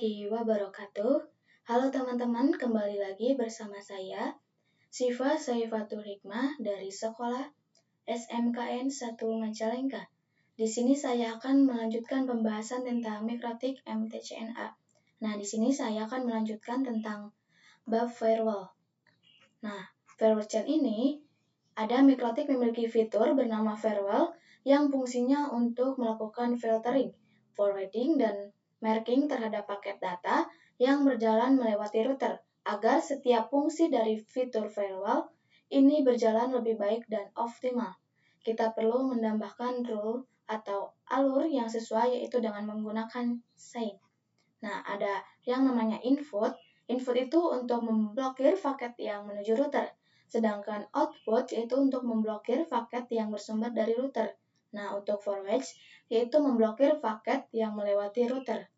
warahmatullahi wabarakatuh. Halo teman-teman, kembali lagi bersama saya, Siva Saifatul Hikmah dari Sekolah SMKN 1 Majalengka. Di sini saya akan melanjutkan pembahasan tentang mikrotik MTCNA. Nah, di sini saya akan melanjutkan tentang bab firewall. Nah, firewall chat ini ada mikrotik memiliki fitur bernama firewall yang fungsinya untuk melakukan filtering, forwarding, dan marking terhadap paket data yang berjalan melewati router, agar setiap fungsi dari fitur firewall ini berjalan lebih baik dan optimal. Kita perlu menambahkan rule atau alur yang sesuai, yaitu dengan menggunakan sign. Nah, ada yang namanya input. Input itu untuk memblokir paket yang menuju router, sedangkan output yaitu untuk memblokir paket yang bersumber dari router. Nah, untuk forward yaitu memblokir paket yang melewati router.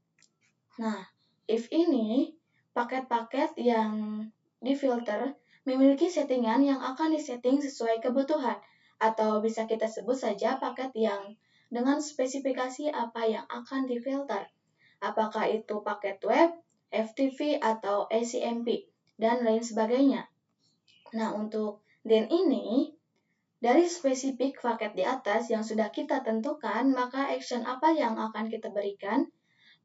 Nah, if ini paket-paket yang difilter memiliki settingan yang akan disetting sesuai kebutuhan, atau bisa kita sebut saja paket yang dengan spesifikasi apa yang akan difilter. Apakah itu paket web, FTP, atau ACMP, dan lain sebagainya. Nah, untuk DEN ini, dari spesifik paket di atas yang sudah kita tentukan, maka action apa yang akan kita berikan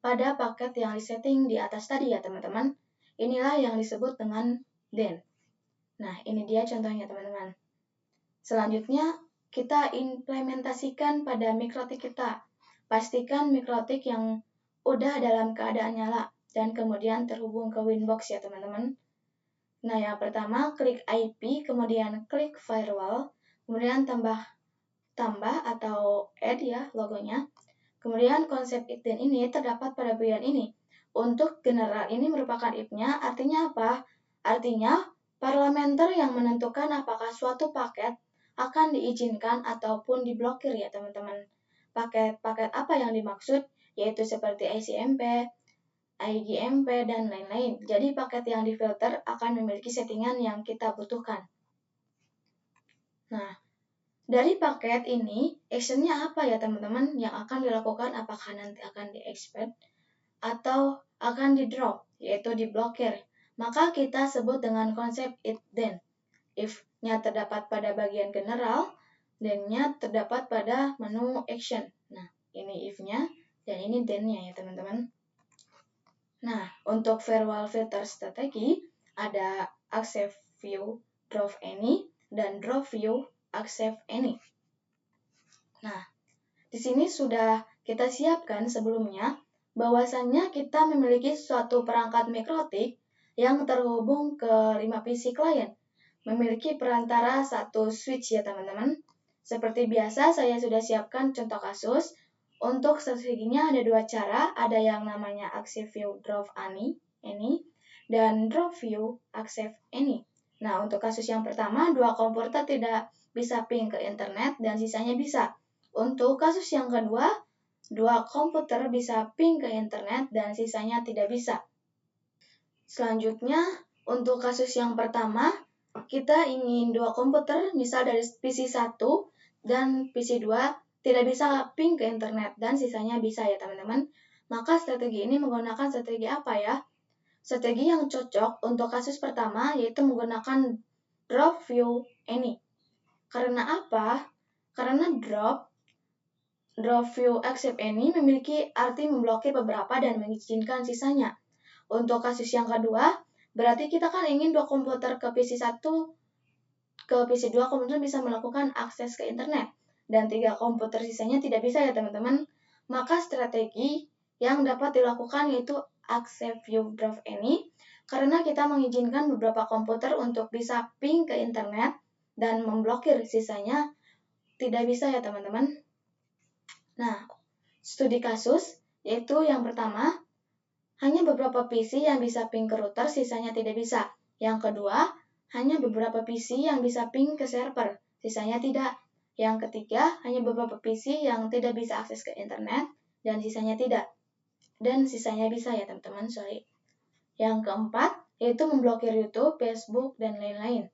pada paket yang disetting di atas tadi ya teman-teman. Inilah yang disebut dengan DEN. Nah, ini dia contohnya teman-teman. Selanjutnya, kita implementasikan pada mikrotik kita. Pastikan mikrotik yang udah dalam keadaan nyala dan kemudian terhubung ke Winbox ya teman-teman. Nah, yang pertama klik IP, kemudian klik firewall, kemudian tambah atau add ya logonya. Kemudian konsep if-then ini terdapat pada bagian ini. Untuk general ini merupakan if-nya, artinya apa? Artinya parlementer yang menentukan apakah suatu paket akan diizinkan ataupun diblokir ya teman-teman. Paket-paket apa yang dimaksud? Yaitu seperti ICMP, IGMP, dan lain-lain. Jadi paket yang difilter akan memiliki settingan yang kita butuhkan. Nah, dari paket ini, actionnya apa ya teman-teman yang akan dilakukan? Apakah nanti akan di-expect atau akan di-drop, yaitu diblokir? Maka kita sebut dengan konsep if-then. If-nya terdapat pada bagian general, then-nya terdapat pada menu action. Nah, ini if-nya, dan ini then-nya ya teman-teman. Nah, untuk firewall filter strategi, ada accept view, drop any, dan drop view, accept any. Nah, di sini sudah kita siapkan sebelumnya bahwasannya kita memiliki suatu perangkat mikrotik yang terhubung ke 5 PC klien, memiliki perantara satu switch ya teman-teman. Seperti biasa saya sudah siapkan contoh kasus. Untuk strateginya ada dua cara, ada yang namanya accept view drop any, dan drop view accept any. Nah, untuk kasus yang pertama, dua komputer tidak bisa ping ke internet dan sisanya bisa. Untuk kasus yang kedua, dua komputer bisa ping ke internet dan sisanya tidak bisa. Selanjutnya, untuk kasus yang pertama, kita ingin dua komputer, misal dari PC 1 dan PC 2, tidak bisa ping ke internet dan sisanya bisa ya teman-teman. Maka strategi ini menggunakan strategi apa ya? Strategi yang cocok untuk kasus pertama yaitu menggunakan drop view any. Karena apa? Karena drop view accept any memiliki arti memblokir beberapa dan mengizinkan sisanya. Untuk kasus yang kedua, berarti kita kan ingin dua komputer ke PC 1 ke PC 2 komputer bisa melakukan akses ke internet dan 3 komputer sisanya tidak bisa ya teman-teman. Maka strategi yang dapat dilakukan yaitu accept view drop any, karena kita mengizinkan beberapa komputer untuk bisa ping ke internet dan memblokir sisanya tidak bisa ya teman-teman. Nah, studi kasus yaitu yang pertama, hanya beberapa PC yang bisa ping ke router, sisanya tidak bisa. Yang kedua, hanya beberapa PC yang bisa ping ke server, sisanya tidak. Yang ketiga, hanya beberapa PC yang tidak bisa akses ke internet, dan sisanya tidak. Dan sisanya bisa ya teman-teman, sorry. Yang keempat, yaitu memblokir YouTube, Facebook, dan lain-lain.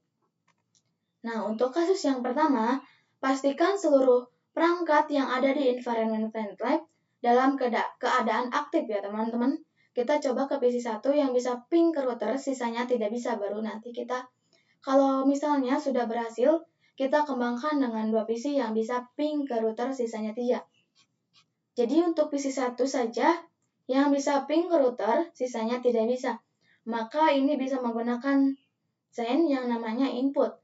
Nah, untuk kasus yang pertama, pastikan seluruh perangkat yang ada di environment vent lab dalam keadaan aktif ya teman-teman. kita coba ke PC1 yang bisa ping ke router, sisanya tidak bisa, baru nanti kita, kalau misalnya sudah berhasil, kita kembangkan dengan 2 PC yang bisa ping ke router, sisanya tidak. Jadi untuk PC1 saja yang bisa ping ke router, sisanya tidak bisa. Maka ini bisa menggunakan chain yang namanya input.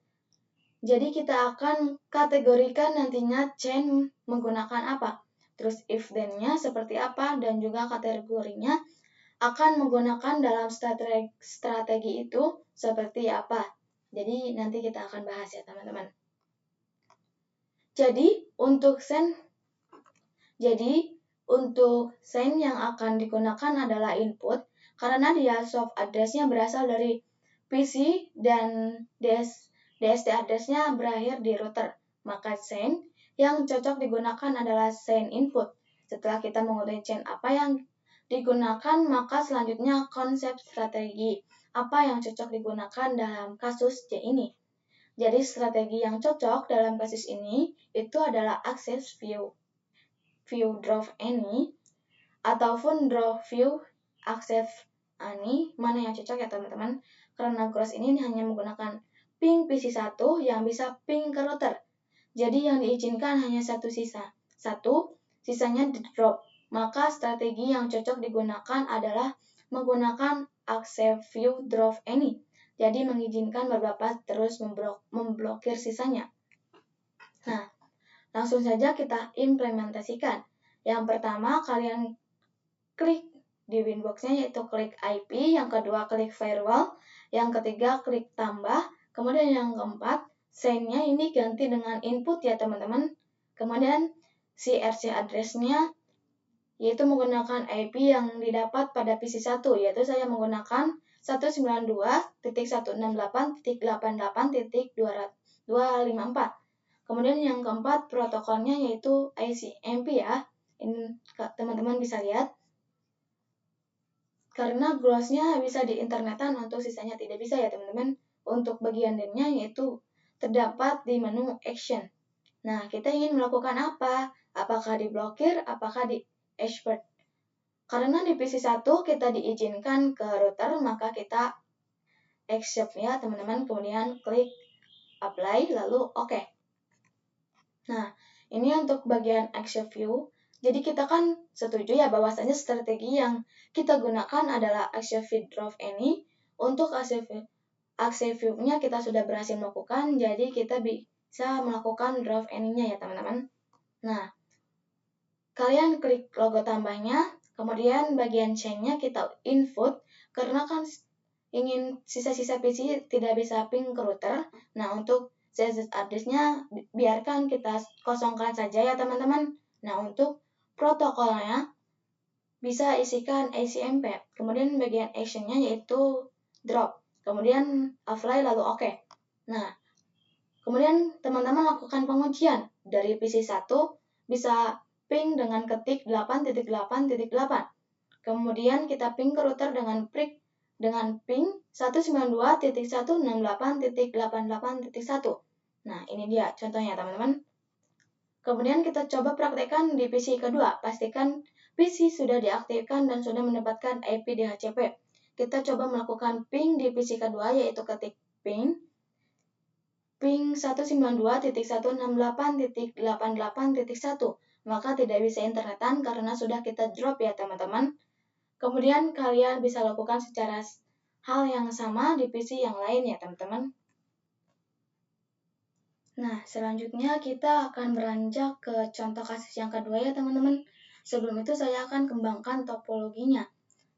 Jadi kita akan kategorikan nantinya chain menggunakan apa. Terus if then-nya seperti apa, dan juga kategorinya akan menggunakan dalam strategi itu seperti apa. Jadi nanti kita akan bahas ya teman-teman. Jadi untuk chain yang akan digunakan adalah input, karena dia soft address-nya berasal dari PC dan DST address-nya berakhir di router. Maka chain yang cocok digunakan adalah chain input. Setelah kita mengetahui chain apa yang digunakan, maka selanjutnya konsep strategi apa yang cocok digunakan dalam kasus C ini. Jadi strategi yang cocok dalam kasus ini itu adalah access view drop any, ataupun drop view access any. Mana yang cocok ya teman-teman? Karena cross ini hanya menggunakan ping PC1 yang bisa ping ke router. Jadi yang diizinkan hanya sisanya di drop. Maka strategi yang cocok digunakan adalah menggunakan access view drop any. Jadi mengizinkan beberapa terus memblokir sisanya. Nah, langsung saja kita implementasikan. Yang pertama, kalian klik di Winbox-nya, yaitu klik IP. Yang kedua, klik firewall. Yang ketiga, klik tambah. Kemudian yang keempat, chain-nya ini ganti dengan input ya teman-teman. Kemudian si RC address-nya yaitu menggunakan IP yang didapat pada PC1, yaitu saya menggunakan 192.168.88.254. Kemudian yang keempat, protokolnya yaitu ICMP ya. Ini teman-teman bisa lihat. Karena growth-nya bisa di internetan, untuk sisanya tidak bisa ya teman-teman. Untuk bagian DIM-nya yaitu terdapat di menu action. Nah, kita ingin melakukan apa? Apakah diblokir, apakah di expert? Karena di PC1 kita diizinkan ke router, maka kita accept ya teman-teman. Kemudian klik apply, lalu OK. Nah, ini untuk bagian accept view. Jadi kita kan setuju ya bahwasanya strategi yang kita gunakan adalah accept view drop any. Untuk accept view-nya kita sudah berhasil melakukan, jadi kita bisa melakukan drop any-nya ya teman-teman. Nah, kalian klik logo tambahnya, kemudian bagian chain-nya kita input, karena kan ingin sisa-sisa PC tidak bisa ping ke router. Nah, untuk ZZ address-nya biarkan kita kosongkan saja ya teman-teman. Nah, untuk protokolnya bisa isikan ICMP. Kemudian bagian action-nya yaitu drop. Kemudian apply lalu OK. Nah, kemudian teman-teman lakukan pengujian. Dari PC1 bisa ping dengan ketik 8.8.8. Kemudian kita ping ke router dengan ping 192.168.88.1. Nah, ini dia contohnya teman-teman. Kemudian kita coba praktekkan di PC kedua. Pastikan PC sudah diaktifkan dan sudah mendapatkan IP DHCP. Kita coba melakukan ping di PC kedua, yaitu ketik ping 192.168.88.1. Maka tidak bisa internetan karena sudah kita drop ya teman-teman. Kemudian kalian bisa lakukan secara hal yang sama di PC yang lain ya teman-teman. Nah, selanjutnya kita akan beranjak ke contoh kasus yang kedua ya teman-teman. Sebelum itu saya akan kembangkan topologinya.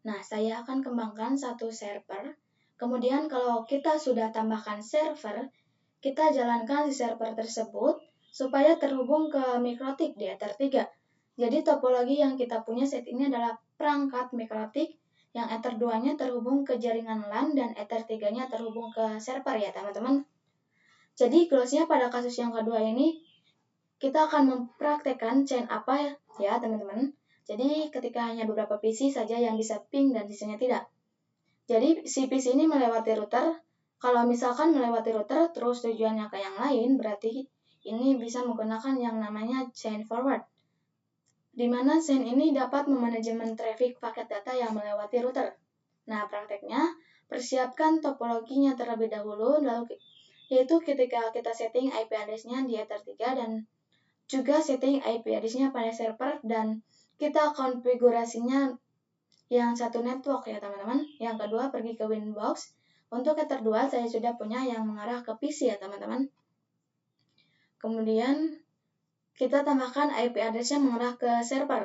Nah, saya akan kembangkan satu server. Kemudian kalau kita sudah tambahkan server, kita jalankan si server tersebut supaya terhubung ke MikroTik di Ether 3. Jadi topologi yang kita punya saat ini adalah perangkat MikroTik yang Ether 2-nya terhubung ke jaringan LAN dan Ether 3-nya terhubung ke server ya teman-teman. Jadi goals-nya pada kasus yang kedua ini kita akan mempraktekkan chain apa ya teman-teman. Jadi ketika hanya beberapa PC saja yang bisa ping dan sisanya tidak. Jadi si PC ini melewati router. Kalau misalkan melewati router terus tujuannya ke yang lain, berarti ini bisa menggunakan yang namanya chain forward. di mana SAN ini dapat memanajemen traffic paket data yang melewati router. Nah, prakteknya, persiapkan topologinya terlebih dahulu, yaitu ketika kita setting IP address-nya di Ether 3 dan juga setting IP address-nya pada server dan kita konfigurasinya yang satu network ya teman-teman. Yang kedua, pergi ke Winbox. Untuk Ether 2 saya sudah punya yang mengarah ke PC ya teman-teman. Kemudian kita tambahkan IP address-nya mengarah ke server.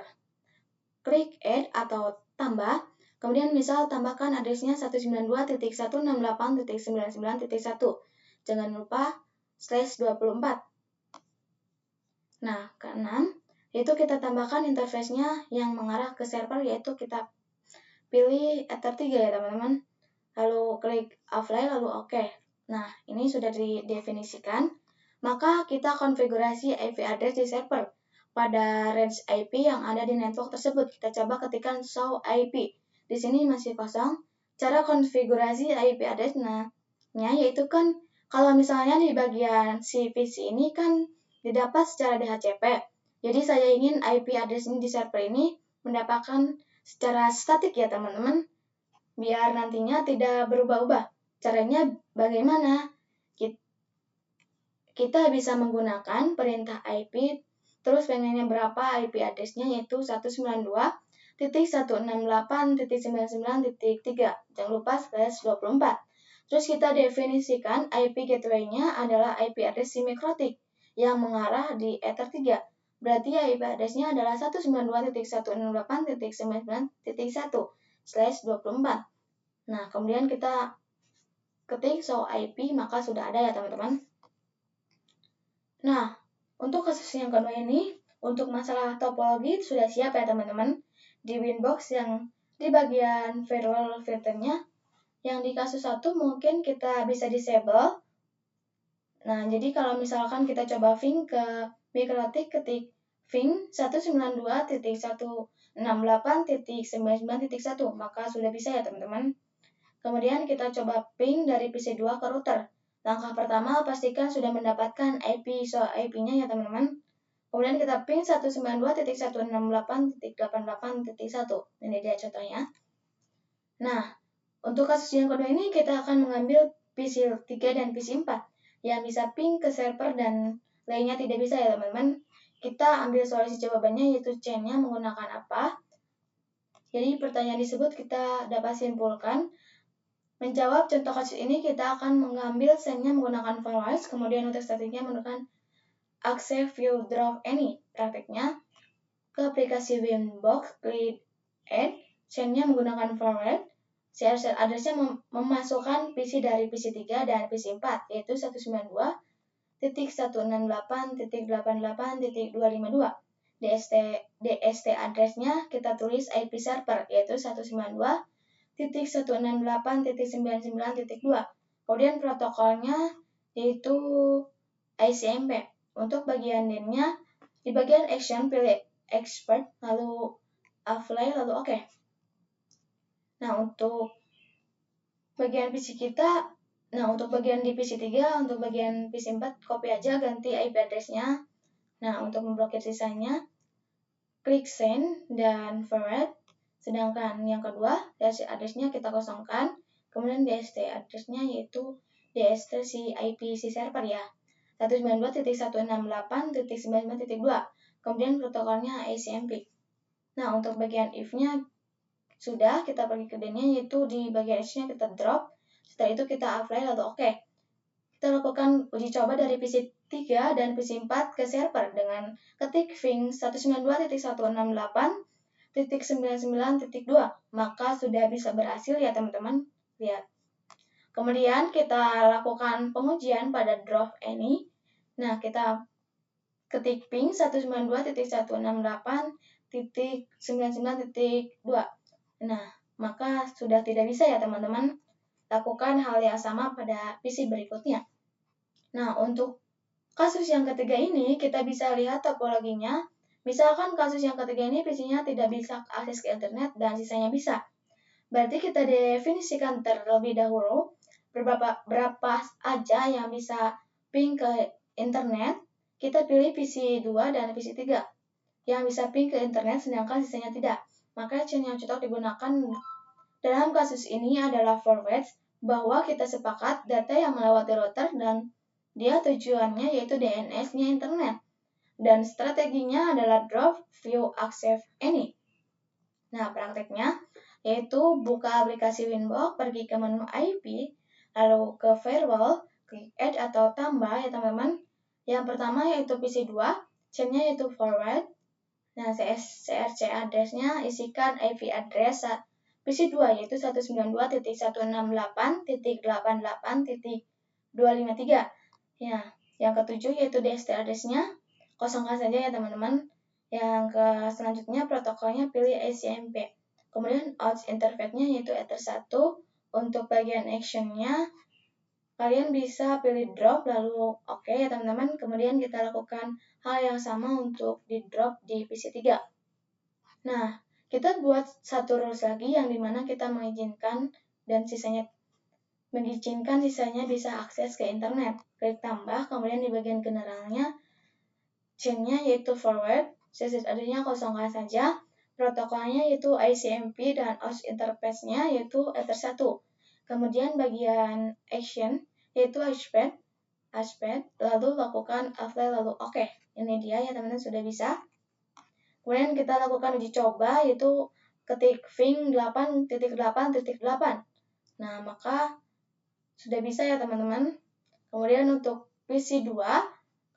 Klik add atau tambah. Kemudian misal tambahkan address-nya 192.168.99.1. Jangan lupa /24. Nah, keenam, itu kita tambahkan interface-nya yang mengarah ke server, yaitu kita pilih Ether 3 ya teman-teman. Lalu klik apply, lalu OK. Nah, ini sudah didefinisikan. Maka kita konfigurasi IP address di server pada range IP yang ada di network tersebut. Kita coba ketikkan show IP. Di sini masih kosong. Cara konfigurasi IP address-nya yaitu kan kalau misalnya di bagian si PC ini kan didapat secara DHCP. Jadi saya ingin IP address ini di server ini mendapatkan secara statik ya teman-teman. Biar nantinya tidak berubah-ubah. Caranya bagaimana? Kita bisa menggunakan perintah IP, terus pengennya berapa IP address-nya, yaitu 192.168.99.3. Jangan lupa /24. Terus kita definisikan IP gateway-nya adalah IP address simikrotik yang mengarah di Ether 3. Berarti IP address-nya adalah 192.168.99.1/24. Nah, kemudian kita ketik show IP, maka sudah ada ya teman-teman. Nah, untuk kasus yang kedua ini, untuk masalah topologi sudah siap ya teman-teman. Di Winbox yang di bagian firewall filternya, yang di kasus 1 mungkin kita bisa disable. Nah, jadi kalau misalkan kita coba ping ke MikroTik, ketik ping 192.168.99.1, maka sudah bisa ya teman-teman. Kemudian kita coba ping dari PC2 ke router. Langkah pertama, pastikan sudah mendapatkan IP-nya ya teman-teman. Kemudian kita ping 192.168.88.1. Ini dia contohnya. Nah, untuk kasus yang kedua ini kita akan mengambil PC 3 dan PC 4 yang bisa ping ke server dan lainnya tidak bisa ya teman-teman. Kita ambil solusi jawabannya, yaitu chain-nya menggunakan apa. Jadi pertanyaan disebut kita dapat simpulkan. Menjawab contoh kasus ini, kita akan mengambil SAN-nya menggunakan forwards, kemudian untuk statiknya menggunakan accept view drop any. Prakteknya, ke aplikasi Winbox, klik add, SAN-nya menggunakan forward, CRC address-nya memasukkan PC dari PC 3 dan PC 4, yaitu 192.168.88.252. DST address-nya kita tulis IP server, yaitu 192.168.99.2. Kemudian protokolnya yaitu ICMP. Untuk bagian DIN-nya, di bagian action pilih expert, lalu apply, lalu OK. Nah, untuk bagian PC kita, untuk bagian di PC 3, untuk bagian PC 4, copy aja, ganti IP address-nya. Nah, untuk memblokir sisanya, klik send dan forward. Sedangkan yang kedua, DST address-nya kita kosongkan. Kemudian DST address-nya yaitu DST si IP si server ya. 192.168.99.2. Kemudian protokolnya ICMP. Nah, untuk bagian if-nya sudah, kita pergi ke DIN-nya, yaitu di bagian H-nya kita drop. Setelah itu kita apply lalu OK. Kita lakukan uji coba dari PC 3 dan PC 4 ke server dengan ketik ping 192.168.99.2. Maka sudah bisa berhasil ya teman-teman. Lihat. Kemudian kita lakukan pengujian pada drop any. Nah, kita ketik ping 192.168.99.2. Nah, maka sudah tidak bisa ya teman-teman lakukan hal yang sama pada PC berikutnya. Nah, untuk kasus yang ketiga ini kita bisa lihat topologinya. Misalkan kasus yang ketiga ini PC-nya tidak bisa akses ke internet dan sisanya bisa. Berarti kita definisikan terlebih dahulu berapa aja yang bisa ping ke internet. Kita pilih PC 2 dan PC 3. yang bisa ping ke internet sedangkan sisanya tidak. Maka chain yang cocok digunakan dalam kasus ini adalah forwards, bahwa kita sepakat data yang melewati router dan dia tujuannya yaitu DNS-nya internet. Dan strateginya adalah drop, view, accept, any. Nah, prakteknya yaitu buka aplikasi Winbox, pergi ke menu IP, lalu ke firewall, klik add atau tambah ya teman-teman. Yang pertama yaitu PC2, chain-nya yaitu forward. Nah, CRC address-nya isikan IP address PC2 yaitu 192.168.88.253. Ya, yang ketujuh yaitu DST address-nya kosongkan saja ya teman-teman. Yang selanjutnya protokolnya pilih ICMP. Kemudian out interface-nya yaitu Ether 1. Untuk bagian action-nya kalian bisa pilih drop lalu oke ya teman-teman. Kemudian kita lakukan hal yang sama untuk di drop di PC3. Nah, kita buat satu rules lagi yang dimana kita mengizinkan sisanya bisa akses ke internet. Klik tambah, kemudian di bagian generalnya chain-nya yaitu forward, session adanya kosongkan saja, protokolnya yaitu ICMP dan host interface-nya yaitu Ether 1. Kemudian bagian action yaitu hashpad, lalu lakukan apply lalu oke. Ini dia ya teman-teman sudah bisa. Kemudian kita lakukan uji coba yaitu ketik ping 8.8.8. Nah, maka sudah bisa ya teman-teman. Kemudian untuk PC2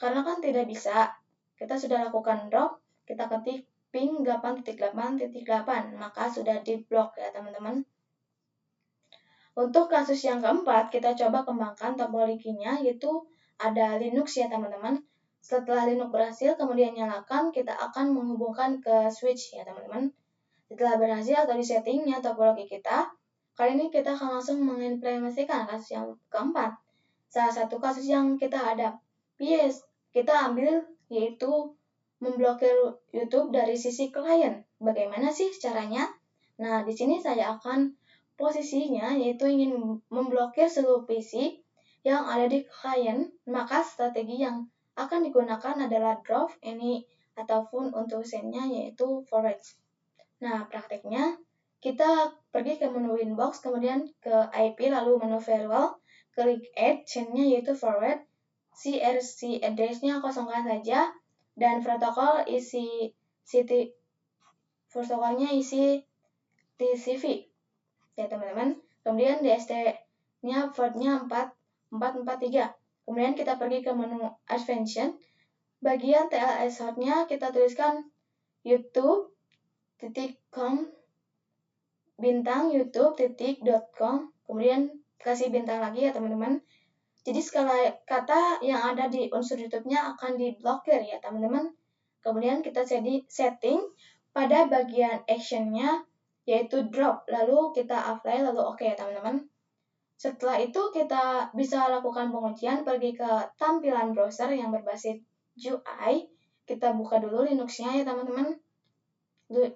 karena kan tidak bisa, kita sudah lakukan drop, kita ketik ping 8.8.8, maka sudah di-block ya teman-teman. Untuk kasus yang keempat, kita coba kembangkan topologinya, yaitu ada Linux ya teman-teman. Setelah Linux berhasil, kemudian nyalakan, kita akan menghubungkan ke switch ya teman-teman. Setelah berhasil atau disettingnya topologi kita, kali ini kita akan langsung mengimplementasikan kasus yang keempat. Salah satu kasus yang kita hadapi, kita ambil yaitu memblokir YouTube dari sisi klien. Bagaimana sih caranya? Nah, di sini saya akan posisinya yaitu ingin memblokir seluruh PC yang ada di klien, maka strategi yang akan digunakan adalah drop, any, ataupun untuk send-nya yaitu forward. Nah, prakteknya kita pergi ke menu Winbox, kemudian ke IP, lalu menu firewall, klik add, chain-nya yaitu forward, CRC address-nya kosongkan saja, dan protokolnya isi TCP ya teman-teman. Kemudian DST-nya portnya 4443. Kemudian kita pergi ke menu Advanced. Bagian TLS host-nya kita tuliskan youtube.com youtube.com. Kemudian kasih bintang lagi ya teman-teman. Jadi segala kata yang ada di unsur YouTube-nya akan diblokir ya teman-teman. Kemudian kita setting pada bagian action-nya yaitu drop, lalu kita apply, lalu oke ya teman-teman. Setelah itu kita bisa lakukan pengujian, pergi ke tampilan browser yang berbasis UI, kita buka dulu Linux-nya ya teman-teman,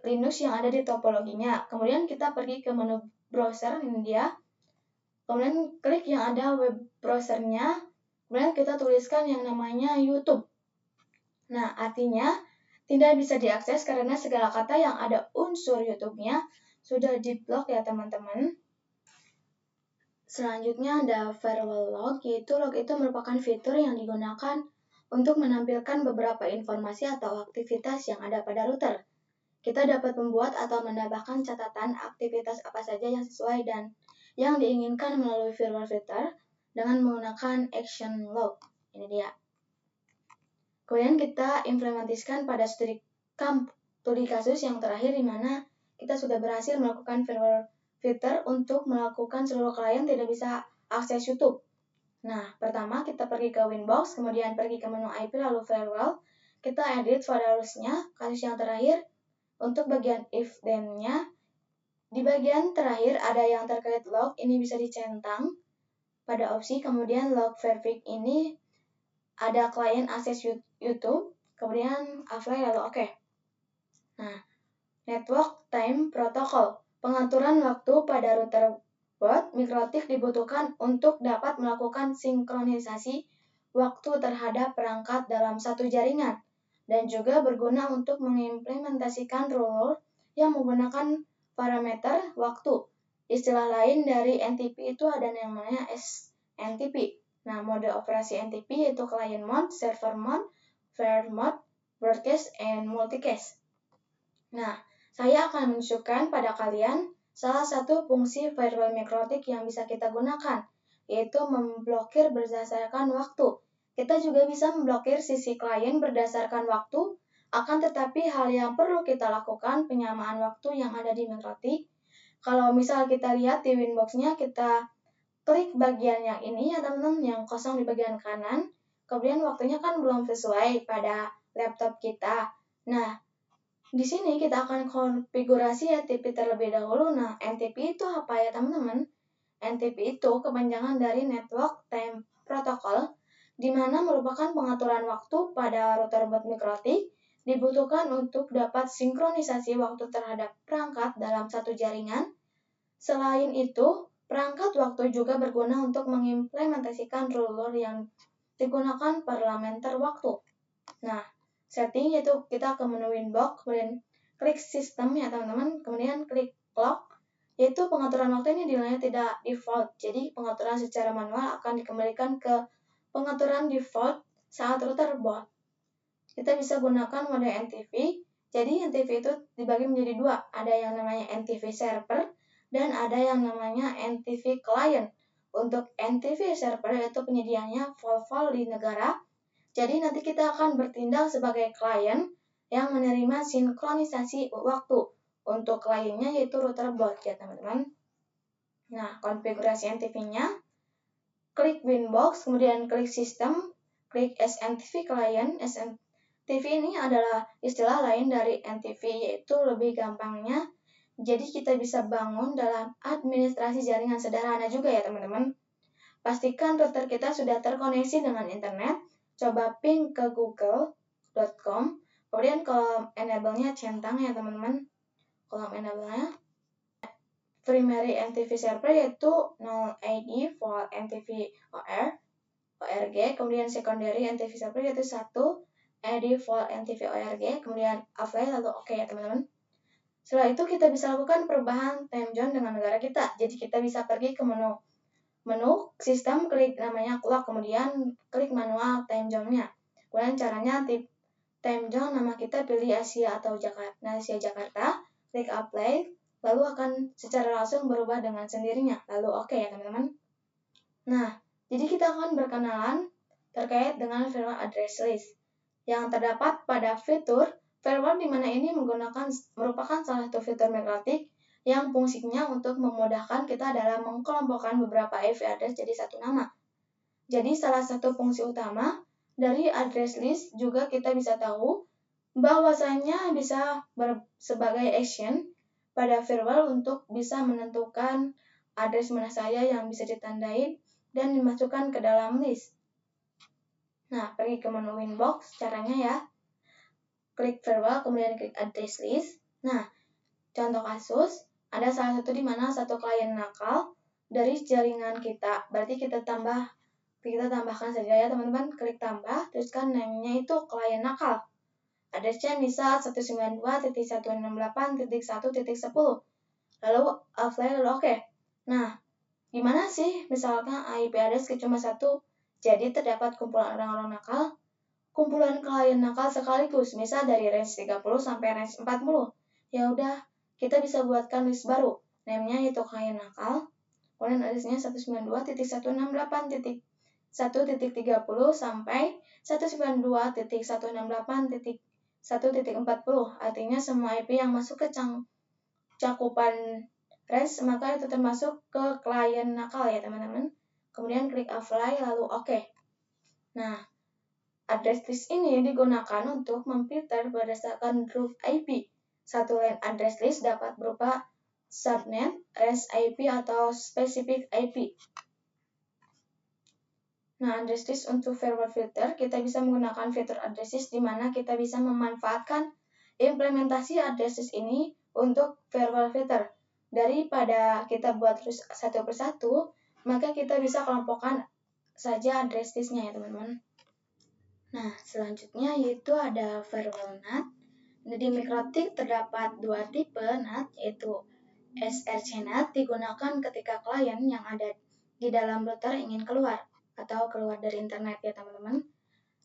Linux yang ada di topologinya. Kemudian kita pergi ke menu browser, ini dia. Kemudian klik yang ada web browsernya, kemudian kita tuliskan yang namanya YouTube. Nah, artinya tidak bisa diakses karena segala kata yang ada unsur YouTube-nya sudah di-block ya teman-teman. Selanjutnya ada firewall log, yaitu log itu merupakan fitur yang digunakan untuk menampilkan beberapa informasi atau aktivitas yang ada pada router. Kita dapat membuat atau menambahkan catatan aktivitas apa saja yang sesuai dan yang diinginkan melalui firewall filter dengan menggunakan action log. Ini dia. Kemudian kita implementasikan pada studi kasus yang terakhir di mana kita sudah berhasil melakukan firewall filter untuk melakukan seluruh klien tidak bisa akses YouTube. Nah, pertama kita pergi ke Winbox, kemudian pergi ke menu IP lalu firewall, kita edit pada rules-nya. Kasus yang terakhir untuk bagian if then-nya di bagian terakhir ada yang terkait log, ini bisa dicentang pada opsi, kemudian log verify ini ada klien akses YouTube, kemudian apply lalu oke. Nah, network time protocol. Pengaturan waktu pada router boot mikrotik dibutuhkan untuk dapat melakukan sinkronisasi waktu terhadap perangkat dalam satu jaringan. dan juga berguna untuk mengimplementasikan rule yang menggunakan parameter waktu. Istilah lain dari NTP itu ada yang namanya SNTP. Nah, mode operasi NTP yaitu client mode, server mode, fair mode, broadcast, and multicast. Nah, saya akan menunjukkan pada kalian salah satu fungsi firewall mikrotik yang bisa kita gunakan, yaitu memblokir berdasarkan waktu. Kita juga bisa memblokir sisi klien berdasarkan waktu, akan tetapi hal yang perlu kita lakukan penyamaan waktu yang ada di mikrotik. Kalau misal kita lihat di Winbox-nya, kita klik bagian yang ini ya teman-teman, yang kosong di bagian kanan. Kemudian waktunya kan belum sesuai pada laptop kita. Nah, di sini kita akan konfigurasi NTP terlebih dahulu. Nah, NTP itu apa ya teman-teman? NTP itu kepanjangan dari Network Time Protocol, di mana merupakan pengaturan waktu pada router bot mikrotik dibutuhkan untuk dapat sinkronisasi waktu terhadap perangkat dalam satu jaringan. Selain itu, perangkat waktu juga berguna untuk mengimplementasikan rule yang digunakan parlementer waktu. Nah, setting yaitu kita ke menu Winbox, kemudian klik sistem ya teman-teman, kemudian klik clock, yaitu pengaturan waktu ini nilainya tidak default. Jadi pengaturan secara manual akan dikembalikan ke pengaturan default saat router bot. Kita bisa gunakan mode NTV. Jadi NTV itu dibagi menjadi dua. Ada yang namanya NTV server dan ada yang namanya NTV client. Untuk NTV server yaitu penyediaannya vol-vol di negara. Jadi nanti kita akan bertindak sebagai klien yang menerima sinkronisasi waktu. Untuk kliennya yaitu router bot ya teman-teman. Nah, konfigurasi NTV-nya, klik Winbox, kemudian klik sistem, klik SNTV client. SNTV ini adalah istilah lain dari NTV, yaitu lebih gampangnya. Jadi kita bisa bangun dalam administrasi jaringan sederhana juga ya teman-teman. Pastikan router kita sudah terkoneksi dengan internet. Coba ping ke google.com. Kemudian kolom enable-nya centang ya teman-teman. Kolom enable-nya primary NTV server yaitu 0 ID for NTV ORG, kemudian secondary NTV server yaitu 1 ID for NTV ORG, kemudian apply lalu oke ya teman-teman. Setelah itu kita bisa lakukan perubahan time zone dengan negara kita. Jadi kita bisa pergi ke menu sistem, klik namanya clock, kemudian klik manual time zone-nya. Kemudian caranya time zone, nama kita pilih Asia atau Jakarta, klik apply, lalu akan secara langsung berubah dengan sendirinya. Lalu oke ya teman-teman. Nah, jadi kita akan berkenalan terkait dengan firewall address list yang terdapat pada fitur firewall, di mana ini merupakan salah satu fitur mikrotik yang fungsinya untuk memudahkan kita dalam mengkelompokkan beberapa IP address jadi satu nama. Jadi salah satu fungsi utama dari address list juga kita bisa tahu bahwasanya bisa sebagai action pada firewall untuk bisa menentukan address mana saja yang bisa ditandai dan dimasukkan ke dalam list. Nah, pergi ke menu Winbox, caranya ya. Klik firewall, kemudian klik address list. Nah, contoh kasus, ada salah satu di mana satu klien nakal dari jaringan kita. Berarti kita tambahkan saja ya teman-teman, klik tambah, teruskan name-nya itu klien nakal. Address-nya misal 192.168.1.10. Lalu apply, lalu oke. Nah, gimana sih misalkan IP address cuma satu? Jadi terdapat kumpulan orang-orang nakal, kumpulan klien nakal sekaligus, misal dari range 30 sampai range 40. Ya udah, kita bisa buatkan list baru. Name-nya yaitu klien nakal. Kemudian address-nya 192.168.1.30 sampai 192.168.1.40. Artinya semua IP yang masuk ke cakupan range maka itu termasuk ke klien nakal ya teman-teman. Kemudian klik apply lalu oke. Nah, address list ini digunakan untuk memfilter berdasarkan group IP. Satu line address list dapat berupa subnet, range IP atau specific IP. Nah, address list untuk firewall filter, kita bisa menggunakan fitur address list di mana kita bisa memanfaatkan implementasi address list ini untuk firewall filter. Daripada kita buat terus satu persatu, maka kita bisa kelompokkan saja address list-nya ya teman-teman. Nah, selanjutnya yaitu ada firewall NAT. Di mikrotik terdapat dua tipe NAT, yaitu SRC NAT digunakan ketika klien yang ada di dalam router ingin keluar atau keluar dari internet ya teman-teman.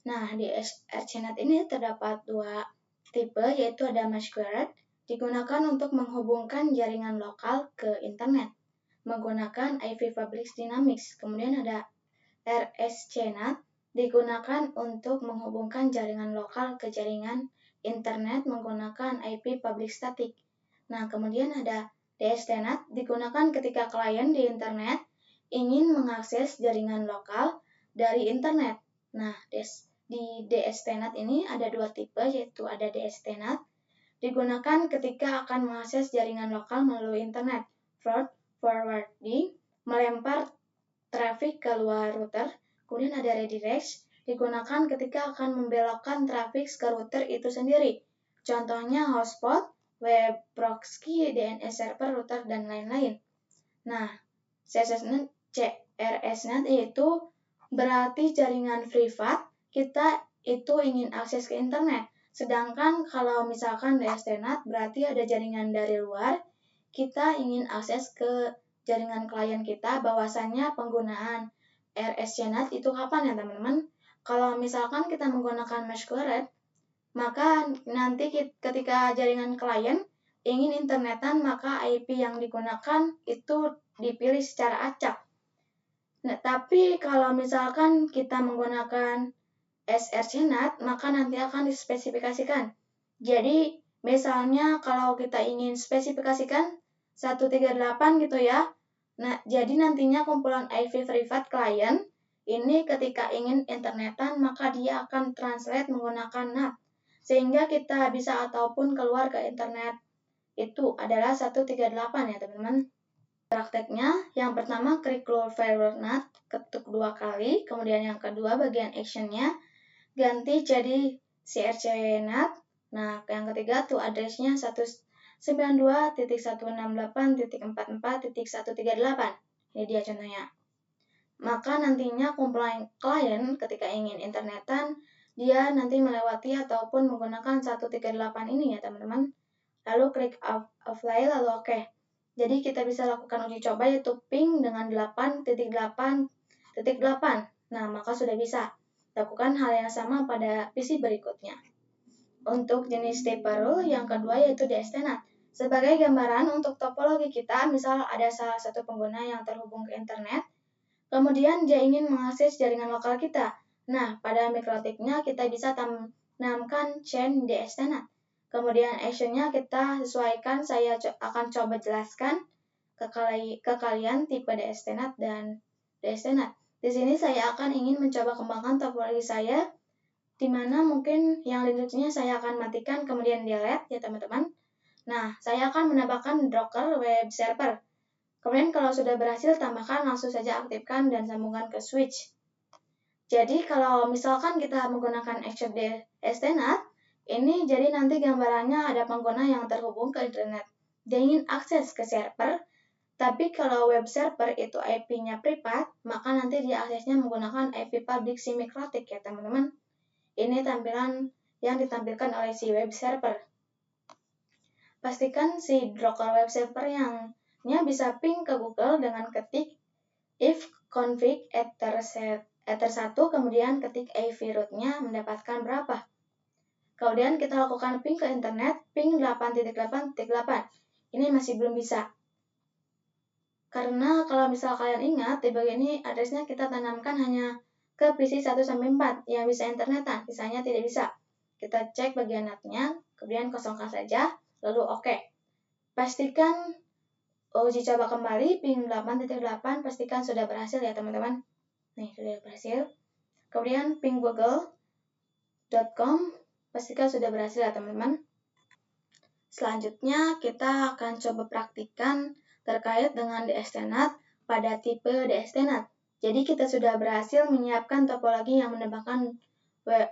Nah, di SRC NAT ini terdapat dua tipe, yaitu ada masquerade, digunakan untuk menghubungkan jaringan lokal ke internet menggunakan IP Public Dynamics. Kemudian ada RSC NAT, digunakan untuk menghubungkan jaringan lokal ke jaringan internet menggunakan IP Public Static. Nah, kemudian ada DST NAT, digunakan ketika klien di internet ingin mengakses jaringan lokal dari internet. Nah, di DST NAT ini ada dua tipe, yaitu ada DST NAT, digunakan ketika akan mengakses jaringan lokal melalui internet. Forwarding, melempar traffic ke luar router. Kemudian ada redirect, digunakan ketika akan membelokkan traffic ke router itu sendiri. Contohnya hotspot, web proxy, DNS server, router, dan lain-lain. Nah, CRSNet yaitu berarti jaringan privat, kita itu ingin akses ke internet. Sedangkan kalau misalkan DSTNet berarti ada jaringan dari luar, kita ingin akses ke jaringan klien kita, bahwasannya penggunaan RSCNet itu kapan ya teman-teman? Kalau misalkan kita menggunakan masquerade, maka nanti ketika jaringan klien ingin internetan, maka IP yang digunakan itu dipilih secara acak. Nah, tapi kalau misalkan kita menggunakan SRC-NAT, maka nanti akan dispesifikasikan. Jadi, misalnya kalau kita ingin spesifikasikan 138 gitu ya. Nah, jadi nantinya kumpulan IP privat klien ini ketika ingin internetan, maka dia akan translate menggunakan NAT. Sehingga kita bisa ataupun keluar ke internet itu adalah 138 ya teman-teman. Prakteknya, yang pertama klik keluar firewall NAT, ketuk 2 kali, kemudian yang kedua bagian actionnya ganti jadi CRC NAT. Nah, yang ketiga tuh address-nya 192.168.44.138. Ini dia contohnya. Maka nantinya kumpulan klien ketika ingin internetan, dia nanti melewati ataupun menggunakan 138 ini ya teman-teman. Lalu klik apply, lalu oke. Jadi kita bisa lakukan uji coba yaitu ping dengan 8.8.8. Nah, maka sudah bisa. Lakukan hal yang sama pada PC berikutnya. Untuk jenis type rule yang kedua yaitu DST-NAT. Sebagai gambaran untuk topologi kita, misal ada salah satu pengguna yang terhubung ke internet, kemudian dia ingin mengakses jaringan lokal kita. Nah, pada mikrotiknya kita bisa tanamkan chain DST-NAT. Kemudian actionnya kita sesuaikan, saya akan coba jelaskan ke kalian tipe DST-NAT dan DST-NAT. Di sini saya akan ingin mencoba kembangkan topologi saya, di mana mungkin yang Linuxnya saya akan matikan kemudian delete ya teman-teman. Nah, saya akan menambahkan Docker web server. Kemudian kalau sudah berhasil, tambahkan, langsung saja aktifkan dan sambungkan ke switch. Jadi kalau misalkan kita menggunakan action DST-NAT, ini jadi nanti gambarannya ada pengguna yang terhubung ke internet. Dia ingin akses ke server, tapi kalau web server itu IP-nya privat, maka nanti dia aksesnya menggunakan IP public simikrotik ya teman-teman. Ini tampilan yang ditampilkan oleh si web server. Pastikan si Docker web server yang bisa ping ke Google dengan ketik if config ether1, kemudian ketik IP root-nya mendapatkan berapa. Kemudian kita lakukan ping ke internet, ping 8.8.8. Ini masih belum bisa. Karena kalau misal kalian ingat, di bagian ini address-nya kita tanamkan hanya ke PC 1-4 yang bisa internetan, sisanya tidak bisa. Kita cek bagian NAT-nya, kemudian kosongkan saja, lalu oke. Pastikan uji coba kembali, ping 8.8, pastikan sudah berhasil ya teman-teman. Nih, sudah berhasil. Kemudian ping google.com, pastikan sudah berhasil ya teman-teman. Selanjutnya, kita akan coba praktikan terkait dengan DST-NAT pada tipe DST-NAT. Jadi kita sudah berhasil menyiapkan topologi yang menambahkan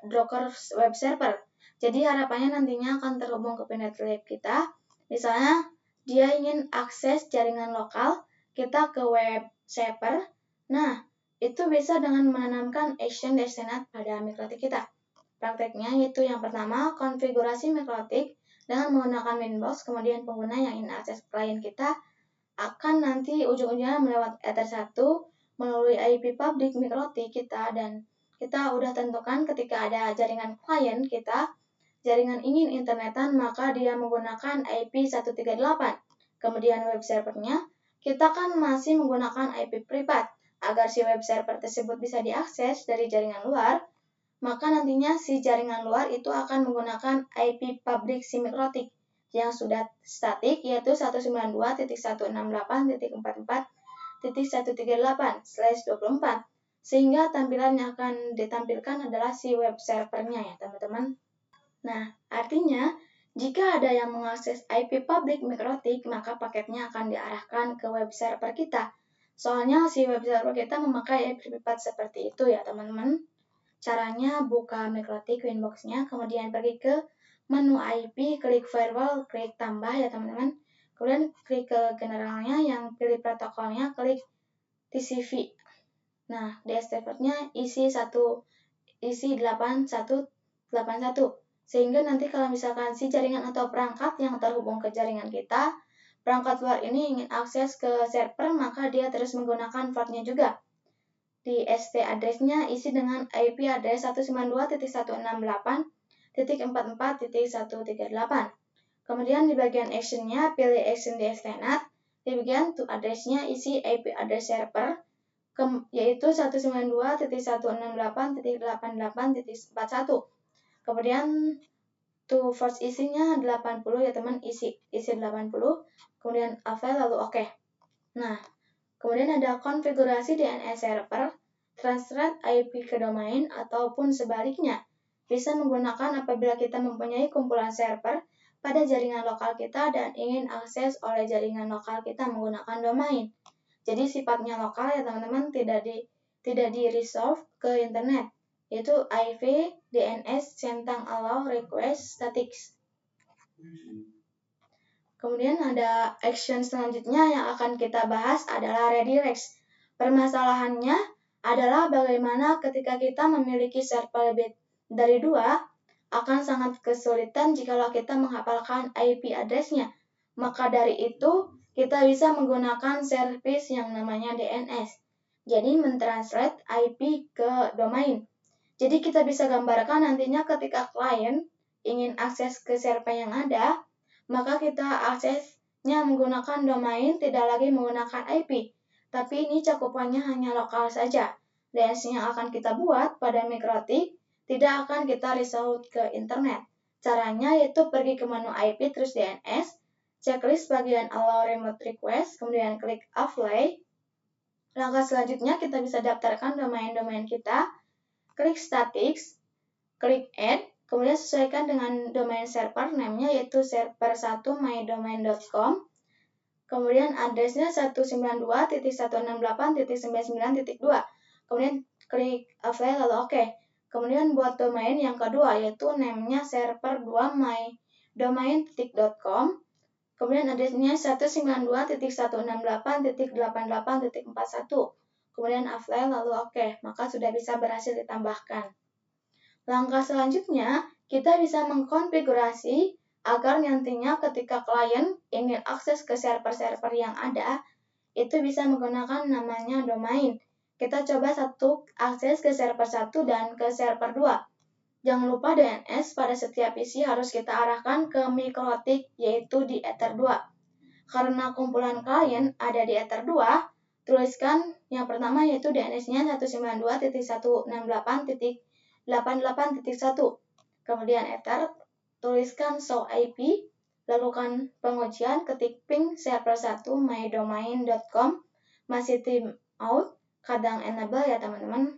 Docker web server. Jadi harapannya nantinya akan terhubung ke Pinet Lab kita. Misalnya dia ingin akses jaringan lokal, kita ke web server. Nah, itu bisa dengan menanamkan action DST-NAT pada mikrotik kita. prakteknya, yaitu yang pertama, konfigurasi MikroTik dengan menggunakan Winbox, kemudian pengguna yang ingin akses klien kita akan nanti ujung-ujungnya melewati Ether 1 melalui IP public MikroTik kita, dan kita udah tentukan ketika ada jaringan klien kita, jaringan ingin internetan, maka dia menggunakan IP 138. Kemudian web servernya, kita kan masih menggunakan IP privat. Agar si web server tersebut bisa diakses dari jaringan luar, maka nantinya si jaringan luar itu akan menggunakan IP public si MikroTik yang sudah statik, yaitu 192.168.44.138/24, sehingga tampilan yang akan ditampilkan adalah si web servernya ya teman-teman. Nah, artinya jika ada yang mengakses IP public MikroTik, maka paketnya akan diarahkan ke web server kita. Soalnya si web server kita memakai IP privat seperti itu ya teman-teman. Caranya buka MikroTik Winbox-nya, kemudian pergi ke menu IP, klik firewall, klik tambah ya teman-teman. Kemudian klik ke generalnya, yang pilih protokolnya, klik TCP. Nah, di dashboard-nya isi 8181, sehingga nanti kalau misalkan si jaringan atau perangkat yang terhubung ke jaringan kita, perangkat luar ini ingin akses ke server, maka dia terus menggunakan portnya juga. Di ST address-nya isi dengan IP address 192.168.44.138. Kemudian di bagian action-nya pilih action di STNet. Di bagian to address-nya isi IP address server, yaitu 192.168.88.41. Kemudian to force isinya 80 ya teman, isi 80. Kemudian apply lalu oke. Nah, kemudian ada konfigurasi DNS server, translate IP ke domain, ataupun sebaliknya. Bisa menggunakan apabila kita mempunyai kumpulan server pada jaringan lokal kita dan ingin akses oleh jaringan lokal kita menggunakan domain. Jadi sifatnya lokal ya teman-teman, tidak di resolve ke internet, yaitu IP DNS centang allow request statics. Kemudian ada action selanjutnya yang akan kita bahas adalah redirects. Permasalahannya adalah bagaimana ketika kita memiliki server lebih dari 2, akan sangat kesulitan jikalau kita menghafalkan IP address-nya. Maka dari itu, kita bisa menggunakan service yang namanya DNS. Jadi mentranslate IP ke domain. Jadi kita bisa gambarkan nantinya ketika klien ingin akses ke server yang ada, maka kita aksesnya menggunakan domain, tidak lagi menggunakan IP. Tapi ini cakupannya hanya lokal saja. DNS yang akan kita buat pada MikroTik tidak akan kita result ke internet. Caranya yaitu pergi ke menu IP terus DNS, checklist bagian allow remote request, kemudian klik apply. Langkah selanjutnya kita bisa daftarkan domain-domain kita, klik statics, klik add, kemudian sesuaikan dengan domain server name-nya yaitu server1mydomain.com. Kemudian address-nya 192.168.99.2. Kemudian klik apply lalu oke. Kemudian buat domain yang kedua yaitu name-nya server2mydomain.com. Kemudian address-nya 192.168.88.41. Kemudian apply lalu oke, maka sudah bisa berhasil ditambahkan. Langkah selanjutnya, kita bisa mengkonfigurasi agar nantinya ketika klien ingin akses ke server-server yang ada, itu bisa menggunakan namanya domain. Kita coba akses ke server 1 dan ke server 2. Jangan lupa DNS pada setiap PC harus kita arahkan ke MikroTik, yaitu di Ether 2. Karena kumpulan klien ada di Ether 2, tuliskan yang pertama yaitu DNS-nya 192.168.88.1. Kemudian Ether, tuliskan show IP, lakukan pengujian, ketik ping server 1 mydomain.com, masih timeout, kadang enable ya teman-teman.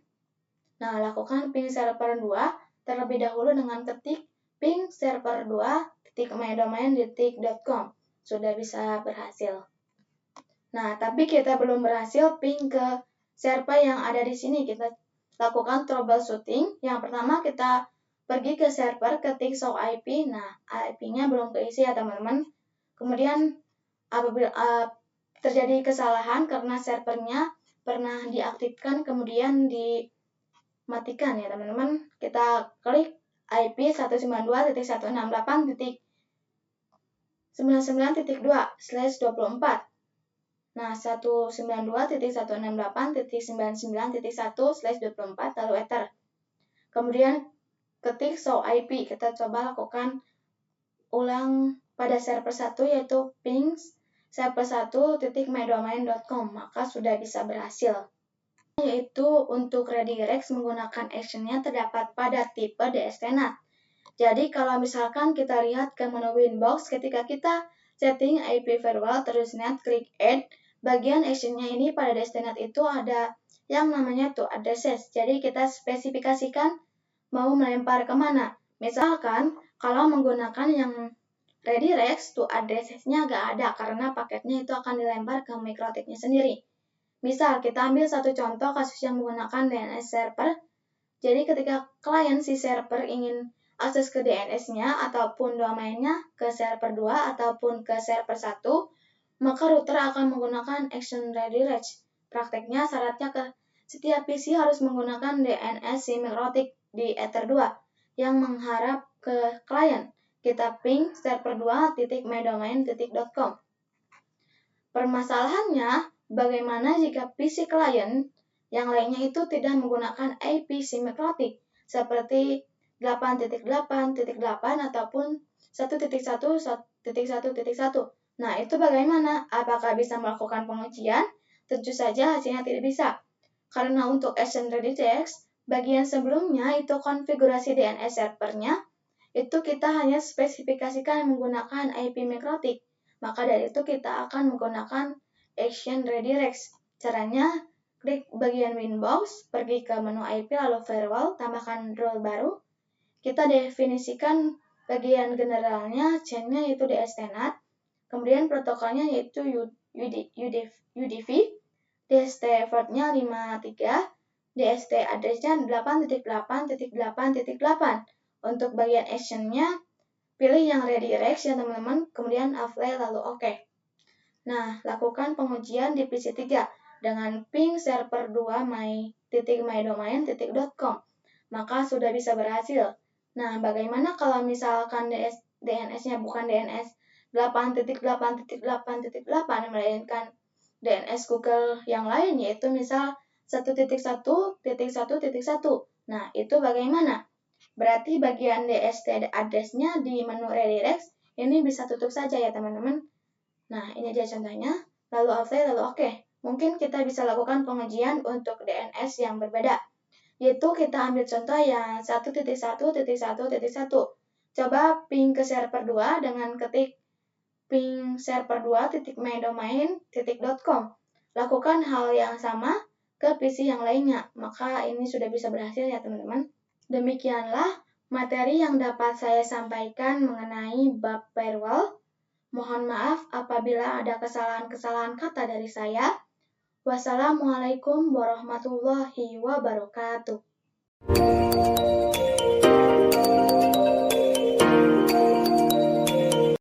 Nah, lakukan ping server 2 terlebih dahulu dengan ketik ping server 2.mydomain.com. Sudah bisa berhasil. Nah, tapi kita belum berhasil ping ke server yang ada di sini. Kita lakukan troubleshooting. Yang pertama kita pergi ke server, ketik show IP. Nah, IP-nya belum keisi ya teman-teman. Kemudian apabila terjadi kesalahan karena servernya pernah diaktifkan kemudian dimatikan ya teman-teman, kita klik IP 192.168.99.2/24. Nah, 192.168.99.1/24 lalu enter. Kemudian ketik show IP. Kita coba lakukan ulang pada server 1 yaitu ping server1.mydomain.com, maka sudah bisa berhasil. Yaitu untuk redirects menggunakan actionnya terdapat pada tipe DSTNet. Jadi kalau misalkan kita lihat ke menu Winbox, ketika kita setting IP firewall terus net klik add, bagian actionnya ini pada DSTNet itu ada yang namanya to addresses. Jadi kita spesifikasikan mau melempar kemana. Misalkan kalau menggunakan yang redirects to addressesnya nggak ada karena paketnya itu akan dilempar ke MikroTiknya sendiri. Misal kita ambil satu contoh kasus yang menggunakan DNS server. Jadi ketika klien si server ingin akses ke DNS-nya ataupun domainnya ke server 2 ataupun ke server 1, maka router akan menggunakan action redirects. Prakteknya syaratnya ke setiap PC harus menggunakan DNS si MikroTik di Ether 2 yang mengharap ke klien. Kita ping server2.mydomain.com. Permasalahannya, bagaimana jika PC klien yang lainnya itu tidak menggunakan IP si MikroTik seperti 8.8.8 ataupun 1.1.1.1. Nah, itu bagaimana? Apakah bisa melakukan pengujian? Tentu saja hasilnya tidak bisa. Karena untuk action redirects, bagian sebelumnya itu konfigurasi DNS servernya, itu kita hanya spesifikasikan menggunakan IP MikroTik. Maka dari itu kita akan menggunakan action redirects. Caranya, klik bagian Winbox, pergi ke menu IP lalu firewall, tambahkan role baru. Kita definisikan bagian generalnya, chain-nya yaitu DSTNet. Kemudian protokolnya yaitu UDP, DST port-nya 53, DST address-nya 8.8.8.8. Untuk bagian action-nya, pilih yang redirects ya teman-teman, kemudian apply lalu OK. Nah, lakukan pengujian di PC 3 dengan ping server2my.mydomain.com, maka sudah bisa berhasil. Nah, bagaimana kalau misalkan DNS-nya bukan DNS 8.8.8.8, melainkan DNS Google yang lain, yaitu misal 1.1.1.1. Nah, itu bagaimana? Berarti bagian DST address-nya di menu redirects ini bisa tutup saja ya teman-teman. Nah, ini dia contohnya. Lalu apply, lalu OK. Mungkin kita bisa lakukan pengujian untuk DNS yang berbeda. Yaitu kita ambil contoh yang 1.1.1.1. Coba ping ke server 2 dengan ketik ping server2.mydomain.com. Lakukan hal yang sama ke PC yang lainnya. Maka ini sudah bisa berhasil ya teman-teman. Demikianlah materi yang dapat saya sampaikan mengenai bab firewall. Mohon maaf apabila ada kesalahan-kesalahan kata dari saya. Wassalamualaikum warahmatullahi wabarakatuh.